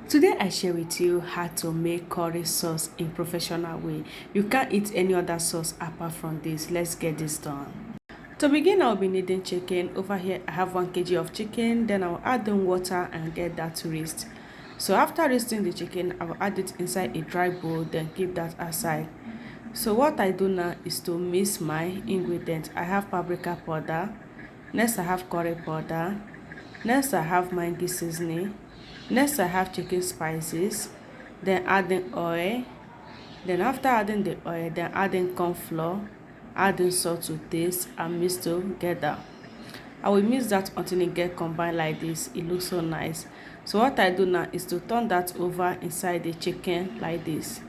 Today I share with you how to make curry sauce in professional way. You can't eat any other sauce apart from this. Let's get this done. To begin, I'll be needing chicken. Over here I have 1 kg of chicken. Then I'll add in water and get that to rest. So after roasting the chicken, I'll add it inside a dry bowl, then keep that aside. So what I do now is to mix my ingredients. I have paprika powder. Next I have curry powder. Next I have Maggi seasoning. Next I have chicken spices. Then adding oil. Then after adding the oil, then adding corn flour, adding salt to taste and mix together. I will mix that until it get combined like this. It looks so nice. So what I do now is to turn that over inside the chicken like this.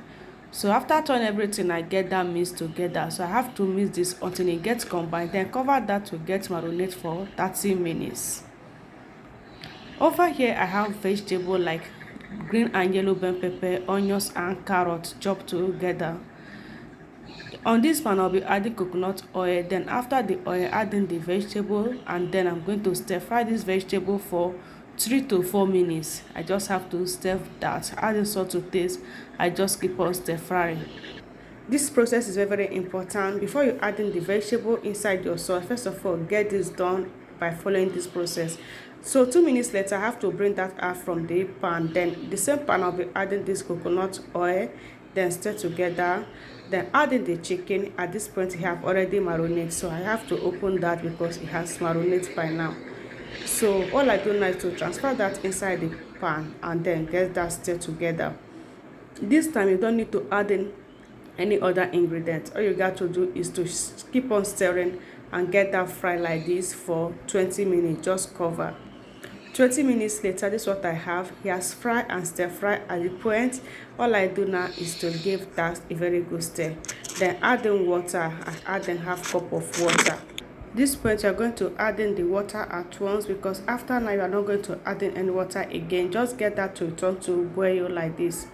So after turning everything, I get that mixed together. So I have to mix this until it gets combined. Then cover that to get marinate for 30 minutes. Over here I have vegetable like green and yellow bell pepper, onions and carrots chopped together. On this pan I'll be adding coconut oil. Then after the oil, adding the vegetable, and then I'm going to stir fry this vegetable for 3 to 4 minutes. I just have to stir that, adding salt to taste. I just keep on stir frying. This process is very important. Before you adding the vegetable inside your sauce, first of all get this done by following this process. So 2 minutes later I have to bring that out from the pan. Then the same pan I'll be adding this coconut oil, then stir together, then adding the chicken. At this point it have already marinated, so I have to open that because it has marinated by now. So all I do now is to transfer that inside the pan and then get that stirred together. This time you don't need to add in any other ingredient. All you got to do is to keep on stirring and get that fry like this for 20 minutes. Just cover. 20 minutes later, this is what I have. He has fried and stir fry. At the point, all I do now is to give that a very good stir. Then add in water. I add in half cup of water. This point you're going to add in the water at once, because after now you are not going to add in any water again. Just get that to turn to boil like this.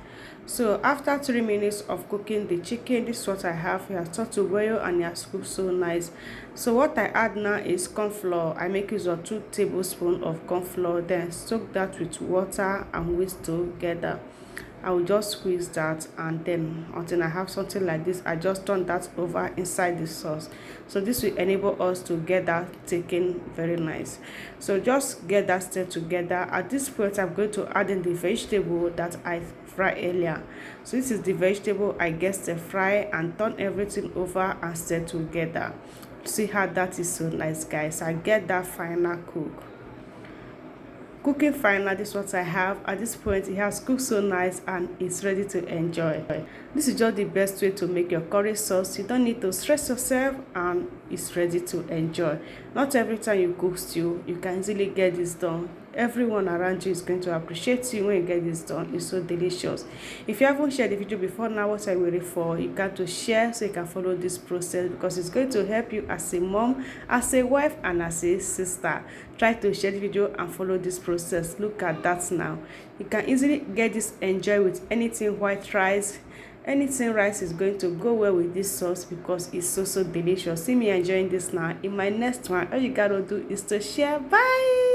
So after 3 minutes of cooking the chicken, this is what I have. It has turned to boil and it has cooked so nice. So what I add now is corn flour. I make use of 2 tablespoons of corn flour, then soak that with water and whisk together. I will just squeeze that, and then until I have something like this, I just turn that over inside the sauce. So this will enable us to get that taken very nice. So just get that stirred together. At this point I'm going to add in the vegetable that I fried earlier. So this is the vegetable I get stir fry and turn everything over and stir together. See how that is so nice, guys. I get that final cooking final. This is what I have. At this point it has cooked so nice and it's ready to enjoy. This is just the best way to make your curry sauce. You don't need to stress yourself and it's ready to enjoy. Not every time you cook stew you can easily get this done. Everyone around you is going to appreciate you when you get this done. It's so delicious. If you haven't shared the video before, now what are you waiting for? You got to share so you can follow this process, because it's going to help you as a mom, as a wife, and as a sister. Try to share the video and follow this process. Look at that now. You can easily get this enjoy with anything white rice. Anything rice is going to go well with this sauce because it's so delicious. See me enjoying this now. In my next one, all you gotta do is to share. Bye.